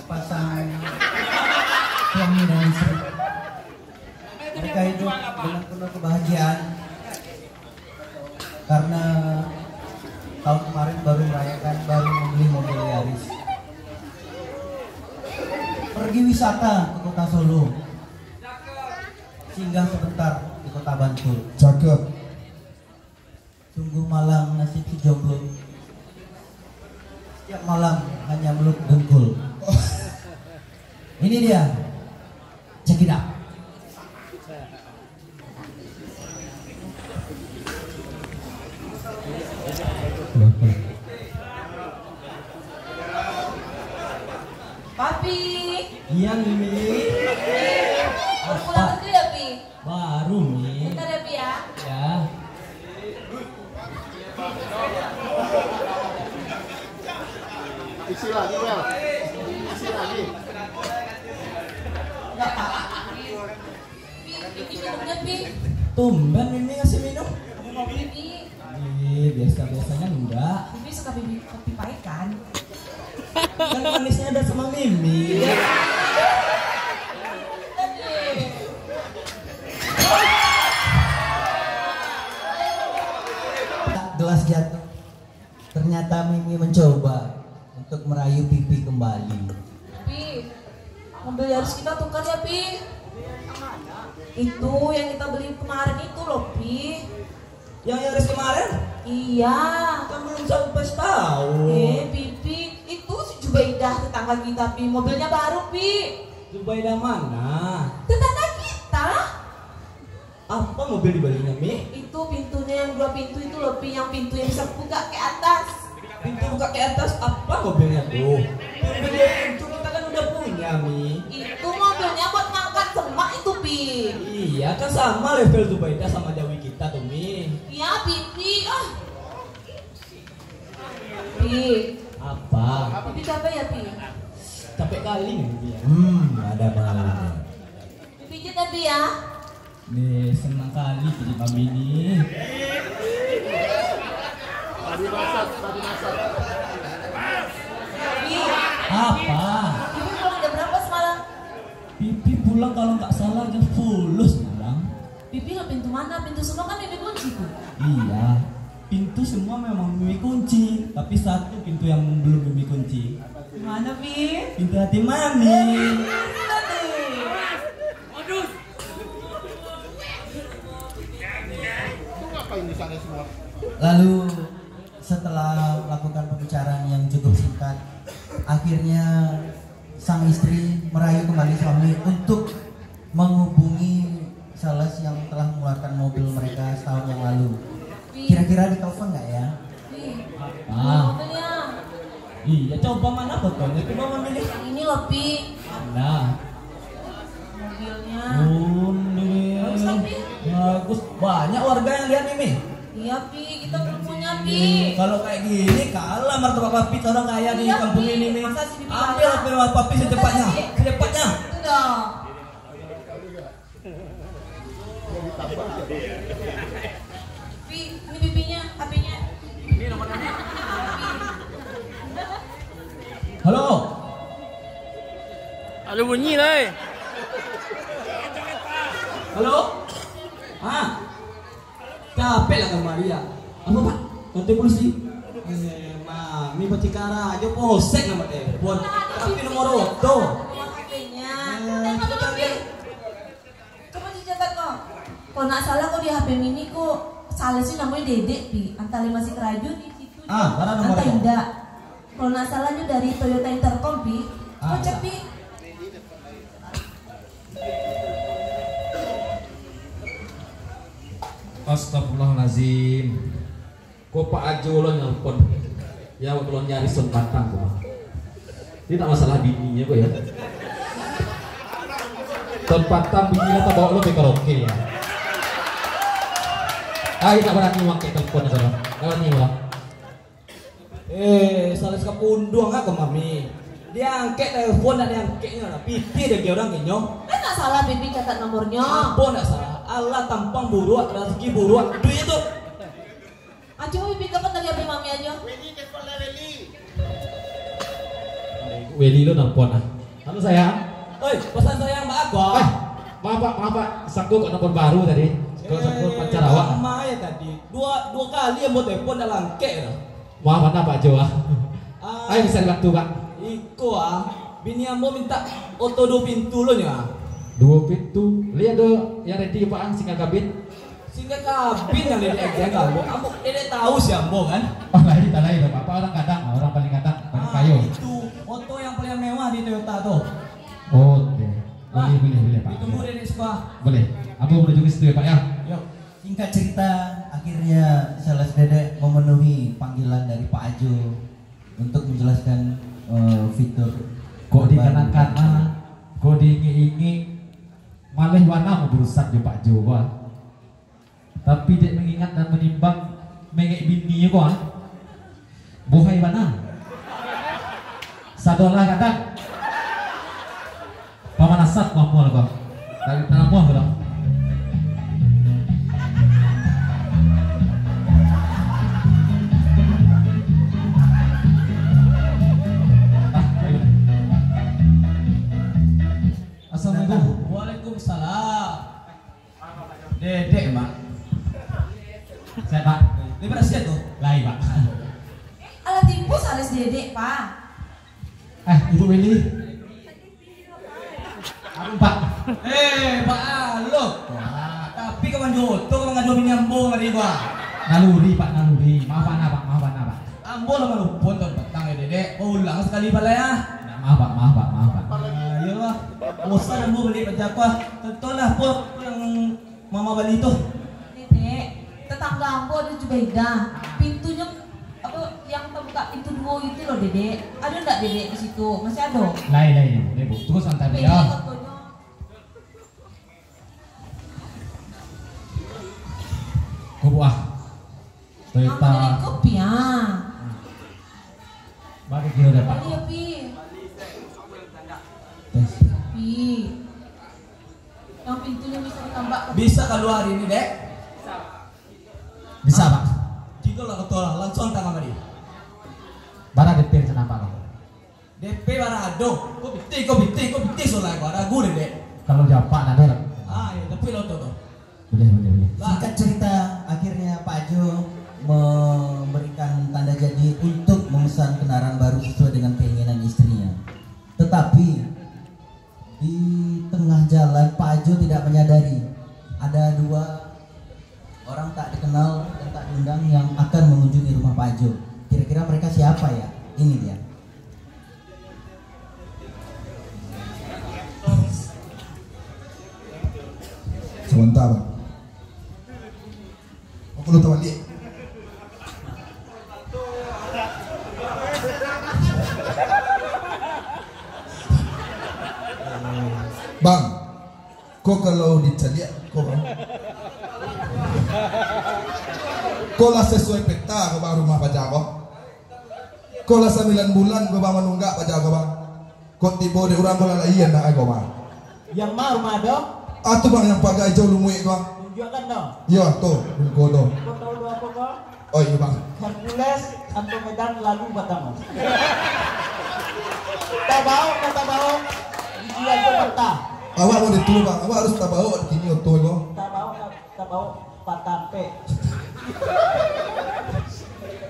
sepasang suami dan istri. Mereka hidup dengan penuh kebahagiaan karena tahun kemarin baru membeli mobil Yaris. Pergi wisata ke kota Solo, singgah sebentar di kota Bantul. Cakep. Sungguh malang nasib si jomblo. Setiap malam hanya meluk dengkul. Ini dia, check it out. Papi. Iya Mimi. Pulang kerja ya Pi? Baru Mi. Bentar ya Pi ya. Ya. Isi lagi, Wel. Isi lagi. Enggak Pak. Pi minumnya Pi. Tumben Mimi ngasih minum. Aku mau beli Pi. Biasanya enggak. Bibi suka kopi pahit kan? Kan manisnya ada sama Mimi. Gelas jatuh. Ternyata Mimi mencoba untuk merayu Pipi kembali. Pi, mobil Yaris kita tukar ya Pi. Itu yang kita beli kemarin itu loh Pi. Yang Yaris kemarin? Iya. Kan belum sampai setahun. Pipi, itu si Jubaidah tetangga kita Pi. Mobilnya baru Pi. Zubaidah mana? Tetangga kita. Apa mobil dibelinya Mi? Itu pintunya yang 2 pintu itu loh Pi. Yang pintu yang bisa buka ke atas. Pintu buka ke atas apa mobilnya tuh? Pintu kita kan udah punya Mi. Itu mobilnya buat ngangkat semak itu Pi. Iya kan sama level Zubaidah sama Jawi kita tuh Mi. Iya Pipi. Pi, Apa? Pipi capek ya Pi? Capek kali nih ya. Ada banget. Pipi pijit ya Pi ya. Nih senang kali jadi mami ini. Tadi masak. Pi, Apa? Pipi pulang jam berapa semalam? Pipi pulang kalau nggak salah jam 10 pulang. Pipi ke pintu mana? Pintu semua kan Pipi kunci tuh. Iya. Pintu semua memang Mimi kunci, tapi satu pintu yang belum Mimi kunci. Mana Pi? Pintu hati Mami. Itu ngapain di sana semua? Lalu setelah melakukan pembicaraan yang cukup singkat, akhirnya sang istri merayu kembali suami untuk menghubungi sales yang telah mengeluarkan mobil mereka setahun yang lalu. Kira-kira ditelepon nggak ya? Pi, Ah. mobilnya. Iya, coba mana fotonya? Coba memilih. Yang ini loh Pi. Nah, Mobilnya. ini Bagus kan, Pi? bagus. Banyak warga yang lihat ini. Iya Pi, kita belum punya Pi. Kalau kayak gini kalah martabak papi orang kaya di Iya, kampung Pi. ini nih. Masa sih Pi Ambil kalah? martabak papi secepatnya, Pi. secepatnya. Itu dong. Pi, ini pipinya, HP-nya. Ini nomornya. Halo. Ada bunyi lah. Halo. Ah. Capek lah kamu Maria. Apa Pak? Kantor polisi. Mami Patikara aja posek nama telepon. Tapi nomor auto. Nomor HP-nya. Tengok dulu Pi. Coba dicatat kok. Kalau nggak salah kok di HP Mimi kok salah sih namanya Dedek Pi. Antara masih kerajaan di situ. Ah, mana nomornya? Antara tidak. Kalau nggak salahnya dari Toyota Intercom Pi. Ah, Kocek ya. Pi. Astagfirullahaladzim. Kok Pak Ajo lo nelpon? Ya waktu lo nyari son batang kok. Ini tak masalah bininya kok ya. Son batang bininya tak bawa lo ke karaoke ya. Ah, tak berani pakai telepon ya, kalau nyimak. Salah sekapundung ke mami. Dia angkat telepon dan dia angkatnya lah. Pipi dia orang kenyong. Kan nggak salah Bibi catat nomornya. Apa nggak salah? Allah tampang buruk, rezeki buruk. Duit itu. Aja Bibi kapan tadi HP Mami aja. Wedi lo nelpon ah. Halo sayang. Oi, pesan sayang Mbak Agwa. Maaf pak, Sakku kok nelpon baru tadi. Kalau Sakku pacar awak. Lama ya tadi. Dua kali yang mau telepon dah langke dah. Maaf Pak Jo ah. Ayo bisa dibantu Pak. Iko bini ambo minta oto 2 pintu lo nya. 2 pintu. Lihat do yang ready Pak singgah kabin. Singgah kabin yang dari aja ambo. Ambo ini tahu sih ambo kan. Oh lain Pak. Orang kadang, orang paling kadang paling kayu. Itu oto yang paling mewah di Toyota tuh. Oke. Boleh Pak. Ditunggu dari sekolah. Boleh. Aku menuju ke situ ya Pak ya. Yuk. Singkat cerita, akhirnya Salas Dede memenuhi panggilan dari Pak Ajo untuk menjelaskan fitur. Kok dikanak-kanak, kok diingi-ingi, malah warna mau berusak di Pak Jo Pak. Tapi dia mengingat dan menimbang mengek bini kok ah. Bohai mana? Sadolah kadang. Pamanasat mahmual Pak. Dari tanah muah Pak. Assalamualaikum. Waalaikumsalam. Dedek, Mbak. Saya Pak. Ini berhasil tuh. Lain Pak. Alat tipu Salas Dedek, Pak. Ibu Willy. Aku Pak. Pak Alo. Tapi kawan jodoh kawan ngadu bini ambo ngari gua. Naluri Pak, naluri. Maafan Pak. Ambo lah malu ponton petang ya Dedek. Ulang sekali pala ya. Maaf Pak. Ayo lah. Bosan ambo beli pajakwa. Tentulah po yang mama beli itu. Dedek, tetangga ambo ada Jubaida. Pintunya apa yang terbuka pintu 2 itu loh Dedek. Ada enggak Dedek di situ? Masih ada? Lain. Boleh Bu. Tunggu santai Beda ya. fotonya. Kau buah. Toyota. Ambil kopi ya. Bagi kira dah Pak. Iya, Pi. Tes. Pi. Yang pintunya bisa ditambah ke Bisa keluar ini, Dek. Bisa Pak. Jika lah ketua langsung tangan mari. Bara DP kenapa Pak? DP barado. Kok biti soalnya kok ragu deh, Dek. Kalau Japak ada. Ya, tapi lo tuh. Boleh. Singkat cerita, akhirnya Pak Ajo memberikan tanda jadi untuk memesan kendaraan baru sesuai dengan keinginan istrinya. Tetapi di tengah jalan Pak Ajo tidak menyadari ada 2 orang tak dikenal dan tak diundang yang akan mengunjungi rumah Pak Ajo. Kira-kira mereka siapa ya? Ini dia. Sebentar Bang. Aku lu tahu dia. Bang, kau kalau dicari kau bang, kau lah sesuai peta kau bang rumah pajak kau. Kau lah 9 bulan kau bang menunggak pajak kau bang. Kau tiba di orang kau lah iya nak kau bang. Yang mau rumah dong? Atuh bang yang pakai hijau lumui kau. Tunjukkan dong. Iya tuh, kau tuh. Kau tahu dua apa kau? Oh iya bang. Hercules atau Medan lalu Batam. Tabau. Dia itu peta. Awak mau ditu bang, awak harus tabau kini otoy kau. Tabau Patampe.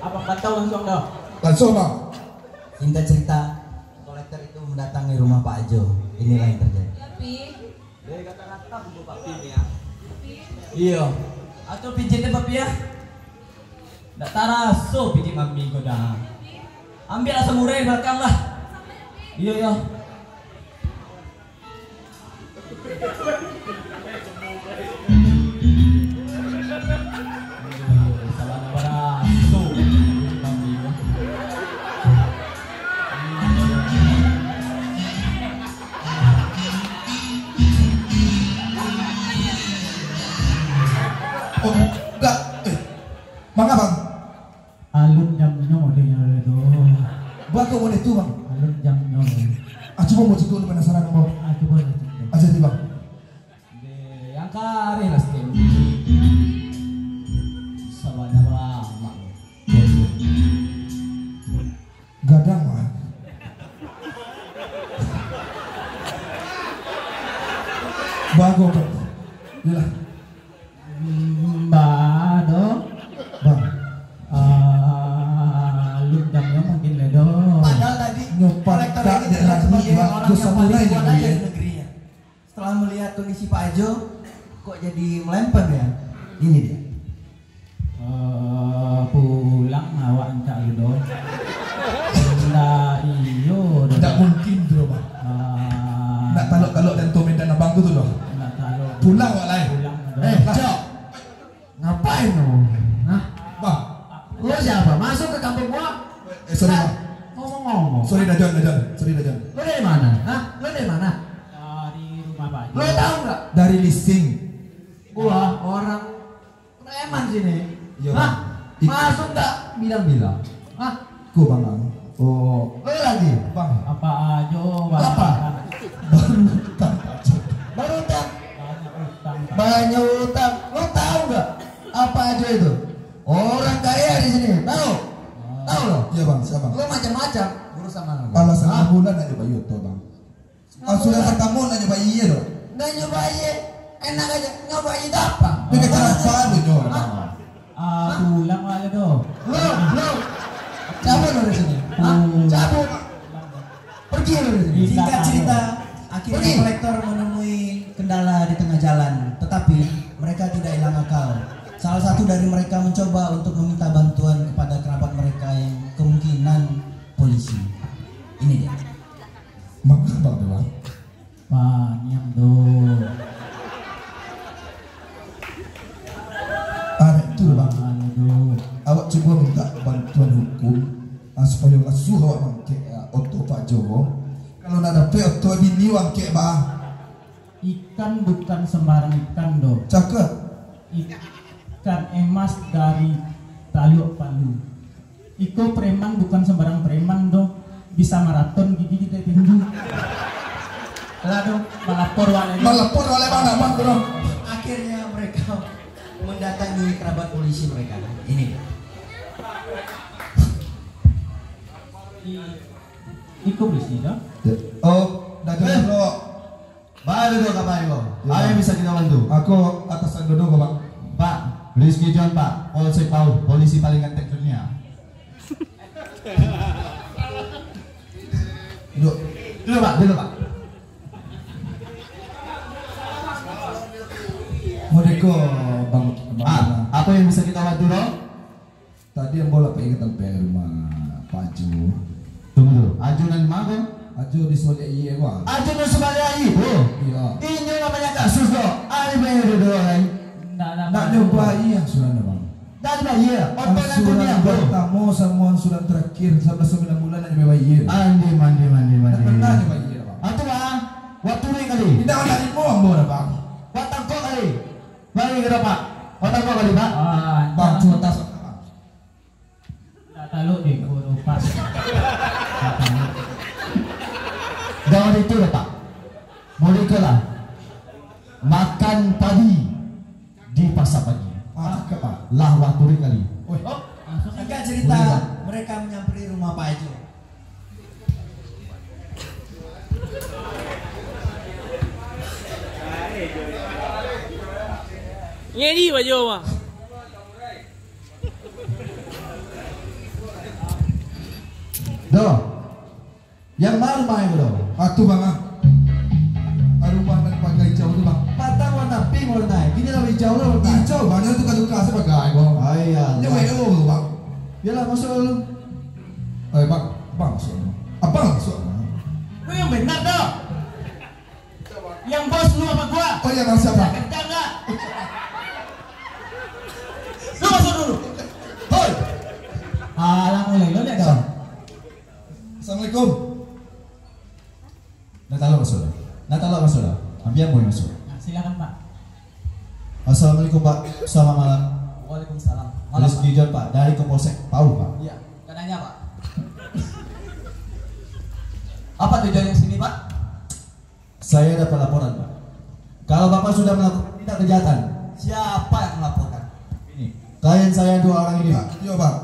Abang pantau langsung dong. Langsung bang. Singkat cerita, kolektor itu mendatangi rumah Pak Ajo. Inilah yang terjadi. Ya, Pi. Dari kata-kata bu Pak Pim ya. Iya. Atau pijitnya Pak ya. Nggak taraso pijit mami kau dah. Ambil asam urai belakang lah. Iya. Salah baraso. Mami. Oh enggak. Bang abang. Alun jam nyong ada yang ada tu. Bang kau mau ditu bang. Alun jam nyong. Coba mau cikgu penasaran kau. Coba. Aja di bang. Yang kari lah stem. Sabana lama. Gadang bang. Bago bang. Yalah. Bado. Bang. Ludangnya mungkin ledo. Padahal tadi Nyopat kolektor tak ini ada terlihat lagi, sebagai Bang. orang Terus yang sama paling lain kuat dia. aja di negerinya. Setelah melihat kondisi Pak Ajo, kok jadi melempem ya? Ini dia. Pulang awak encak ledo. Nah iyo. Tidak mungkin bro bang. Nak talok-talok dan tomedan abang tu loh. Nak tahu. Pulang wak lain. Pulang. Cok. Ngapain lo? Hah? Bang. Lo siapa? Masuk ke kampung gua? Sorry bang. Ngomong-ngomong. Sorry Dajon. Sorry Dajon. Lo dari mana? Hah? Lo dari mana? Dari rumah Pak Haji. Lo tahu nggak? Dari listing. Gua orang preman sini. Iya, Hah? Bang. Masuk nggak? Bilang-bilang. Hah? Ku bang. Oh. Lo lagi? Bang. Apa aja? Apa? Baru utang. Banyak utang. Lo tahu nggak? Apa aja itu? Orang kaya di sini. Tahu? Tahu lo? Iya bang. Siapa? Lo macam-macam urusan mana? Alasan bulan nak nyoba Yoto bang. Sudah ketemu nak nyoba iya loh. Nggak nyobain. Enak aja. Nyobain apa? Ini kenapa lu nyoba? Pulang aja dong. Lo. Cabut lo dari sini. Cabut. Pergi lo dari sini. Singkat cerita, akhirnya Pergi. kolektor menemui kendala di tengah jalan, tetapi mereka tidak hilang akal. Salah satu dari mereka mencoba untuk meminta bantuan kepada kerabat mereka yang kemungkinan polisi. Ini dia. Bang bang. Panjang dong. Ada itu bang. Aduh. Awak coba minta bantuan hukum supaya ngasuh awak bangke oto Pak Jowo. Kalau nak dapat oto bini bangke bang. Ikan bukan sembarang ikan dong. Cakap. Ikan emas dari Taluk Palu. Iko preman bukan sembarang preman dong. Bisa maraton gigi kita tinggi. Lalu melapor wale. Melapor oleh bang bang bro. Akhirnya mereka mendatangi kerabat polisi mereka. Ini dia. Iko bersih dong. Oh, dah jalan bro. Baru dong kapan kau? Ya, Apa yang Bang. bisa kita bantu? Aku atasan duduk bang. Pak, Rizky John Pak, Polsek Paul, polisi paling ganteng dunia. Duduk. Dulu Pak, dulu Pak. Modeko bang. Apa yang bisa kita bantu dong? Tadi yang bola pengen sampai rumah Pak Jo. Tunggu dulu, ajunan mana? Ajo di sebelah iya bang. Ajunan sebagai ibu. Iya. Ini namanya kasus dong. Ada banyak dulu kan? Nak nyoba iya sudah bang. Dan iya, apa yang dunia Surat bro? pertama sama surat terakhir 9 bulan nak nyoba iya. Mandi. Pernah nyoba iya bang. Atau bang, waktu ini kali. Tidak ada di mau bang. Waktu kok kali. Balik ke Pak. Waktu kok kali Pak. Bang cuma tas. Tak tahu deh guru pas. Jangan itu loh Pak. Mereka lah makan padi di pasar pagi. Cakap bang. Lah waktu ini kali. Singkat cerita, mereka menyamperin rumah Pak Ajo. Nghe đi bà vô mà. Doh. Yang mana main doh? Atu bang ah. Rumah nak pakai hijau tu bang. Patang warna pink warna. Gini lah hijau lah warna. Hijau banyak tu kalau kelas sebagai bang. Ayah. Ini WO tu bang. Yalah masuk dulu. Bang, bang masuk. Abang masuk. Lu yang benar dong. Yang bos lu apa gua? Oh ya bang siapa? Kerja enggak? Lu masuk dulu. Hoi. Alah mulai lo lihat dong. Assalamualaikum. Natalo masuk. Natalo masuk. Ambil yang boleh masuk. Nah, silakan Pak. Assalamualaikum Pak. Selamat malam. Waalaikumsalam. Rizky John Pak dari Kapolsek Paul Pak. Iya, katanya Pak. Apa tujuannya sini Pak? Saya dapat laporan Pak. Kalau Bapak sudah melakukan tindak kejahatan, Siapa yang melaporkan? ini klien saya 2 orang ini Pak. Iya bang.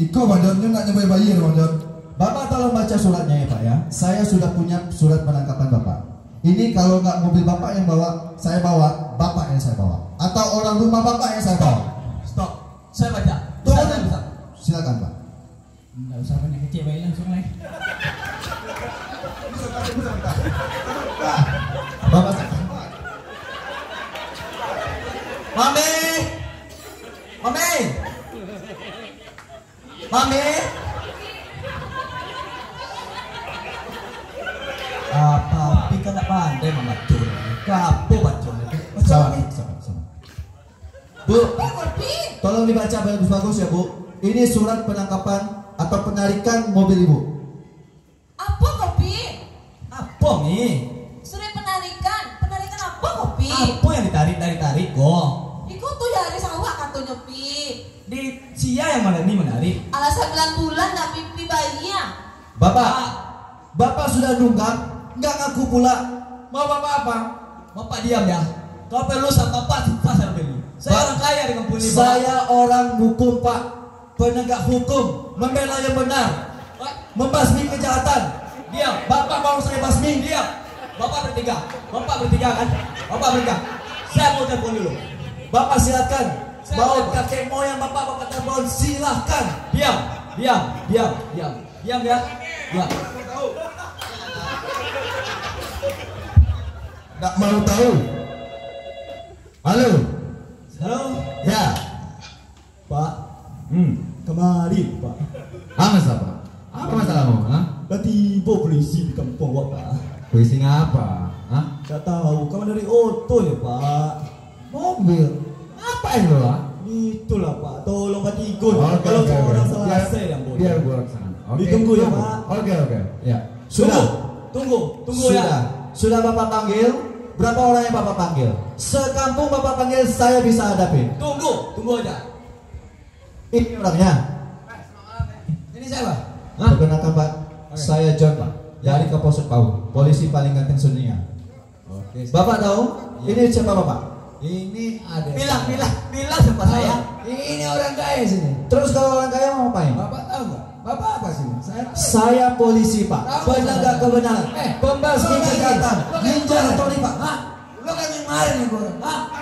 Iko bang John nak nyoba bayar bang John. Bapak tolong baca suratnya ya Pak ya. Saya sudah punya surat penangkapan Bapak. Ini kalau nggak mobil bapak yang bawa, saya bawa, bapak yang saya bawa, atau orang rumah bapak yang saya bawa. Stop. Saya baca. Tunggu, Bisa. silakan pak. Enggak usah banyak kecil, baik langsung lah. Bapak, Mami. Mami. Mami. Papi kan tak pandai membaca. Kapo baca. sama. Bu, Papi. tolong dibaca bagus-bagus ya bu. Ini surat penangkapan atau penarikan mobil ibu. Apa kopi? Apa Mi? Sudah penarikan. Penarikan apa kopi? Apa yang ditarik kok? Iku tuh ya ada sawah katanya pi. Di Sia yang mana nih menarik? Alasan 9 bulan nak pipi bayi ya. Bapak sudah nunggak, nggak ngaku pula. Mau bapak apa? Bapak diam ya. Kau perlu sama bapak pasar beli. Saya Pak, orang kaya di kampung ini. Pak. Saya orang hukum pak, penegak hukum, membela yang benar, membasmi kejahatan. Diam. Bapak mau saya basmi? Diam. Bapak bertiga kan? Bapak bertiga. Saya mau telepon dulu. Bapak silakan. Saya Mau mau- kakek moyang bapak telepon silahkan. Diam ya. Diam. Nggak mau tahu. Halo. Halo, Ya. Pak. Kemari, Pak. Apa siapa? Apa masalahmu? Hah? Tiba polisi di kampung Pak. Polisi ngapa? Hah? Saya tahu kamu dari Oto ya, Pak. Mobil. Ngapain lo? Ah? Itulah Pak, tolong Pak Tigun. Oke, Kalau oke, oke. orang salah Biar- saya yang boleh. Biar gua laksanakan. Oke. Ditunggu ya, Pak. Oke. Ya. Tunggu Sudah. ya. Sudah Bapak panggil? Berapa orang yang Bapak panggil? Sekampung Bapak panggil saya bisa hadapi. Tunggu aja. Ini orangnya. Ini siapa? Perkenalkan Pak, saya John Pak. Dari Kapolsek Pau, polisi paling ganteng dunia. Oke. Bapak tahu? Ini siapa Bapak? Ini ada. Bilang siapa saya? Ini orang kaya sini. Terus kalau orang kaya mau ngapain? Bapak tahu nggak? Bapak apa sih? Saya polisi Pak, Tahu, penegak kebenaran, pembasmi lo lagi- kejahatan, lo lagi- ninja otori Pak. Lo kan yang kemarin nih gue.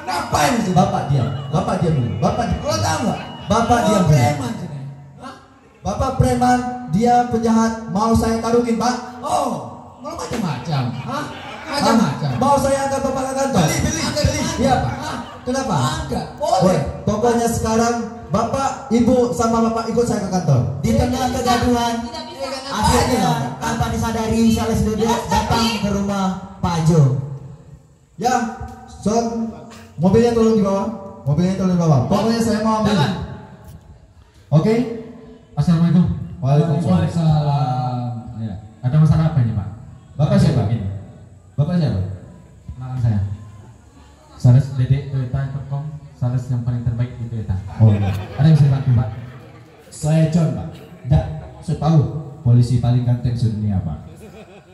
Ngapain sih? Bapak diam dulu. Bapak diam. Lo tahu nggak? Bapak diam dulu. Preman sini. Bapak preman, dia penjahat, mau saya karungin Pak? Oh, lo macam-macam. Macam-macam. Mau saya angkat Bapak ke kantor? Beli. Iya Pak. Kenapa? Enggak. Boleh. Boleh. Pokoknya sekarang Bapak, Ibu sama Bapak ikut saya ke kantor. Di tengah kegaduhan, Tidak bisa. akhirnya tanpa disadari Sales Dodo datang ke rumah Pak Jo. Ya, Son, mobilnya tolong dibawa. Pokoknya saya mau ambil. Jangan. Oke? Assalamualaikum. Waalaikumsalam. Ya. Ada masalah apa ini Pak? Bapak siapa? Ini. Bapak siapa? Kenalan saya. Sales Dedek Toyota.com, sales yang paling terbaik di Toyota. Oh, iya. Ada yang bisa dibantu Pak? Saya John, Pak. Enggak, saya tahu polisi paling ganteng sedunia, Pak.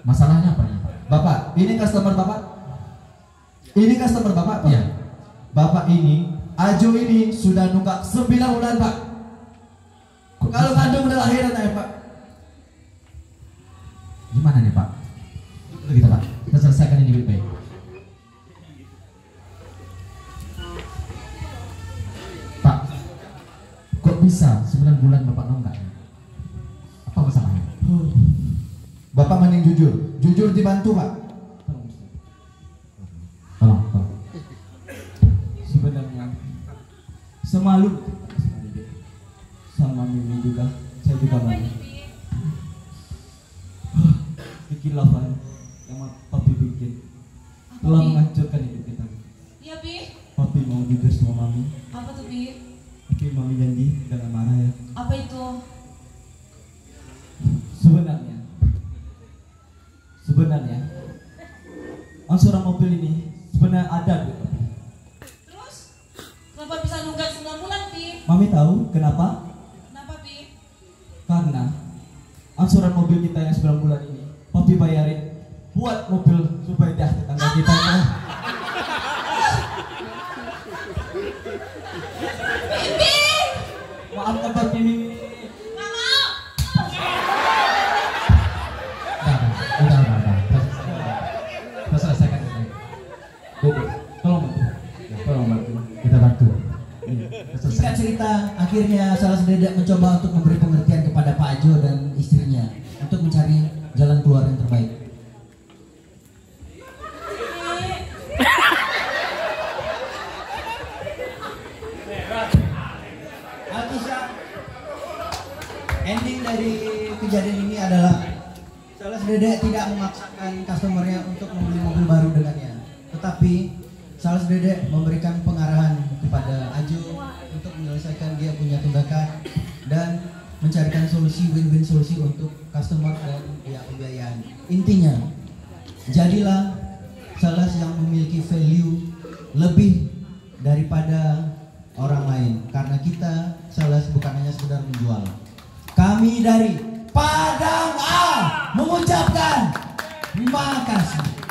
Masalahnya apa ini Pak? Bapak, ini customer Bapak? Ini customer Bapak, Pak? Iya. Bapak ini, Ajo ini sudah nunggak 9 bulan, Pak. Kok Kalau bisa? kandung udah lahiran ya, Pak. Gimana nih Pak? Begitu Pak, kita selesaikan ini baik-baik. Pak, kok bisa 9 bulan Bapak nunggak? Apa masalahnya? Bapak mending jujur dibantu, Pak. Tolong. Sebenarnya semalu sama Mimi juga. Saya juga malu. Kekhilafan yang papi bikin telah menghancurkan hidup kita. Iya Pi. Papi mau jujur sama mami. Apa tuh Pi? Oke, mami janji jangan marah ya. Apa itu? Sebenarnya angsuran mobil ini sebenarnya ada gitu. Terus? Kenapa bisa nunggak 9 bulan Pi? Mami tahu kenapa? Kenapa Pi? Karena angsuran mobil kita yang 9 bulan ini papi bayarin buat mobil Zubaidah tetangga kita ya. Pi! Maafkan papi Mimi. Nggak mau! Udah. Kita selesai. akhirnya salah Dedek mencoba untuk memberi pengertian kepada Pak Ajo dan istrinya untuk mencari jalan keluar yang terbaik. Alkisha, ending dari kejadian ini adalah salah Dedek tidak memaksakan customernya untuk membeli mobil baru dengannya, tetapi salah Dedek memberikan pengarahan kepada Ajo untuk menyelesaikan dia punya tunggakan dan mencarikan solusi win-win solusi untuk customer dan pihak pembiayaan. Intinya, jadilah salah yang memiliki value lebih daripada orang lain, karena kita salah bukan hanya sekedar menjual. Kami dari Padang A mengucapkan terima kasih.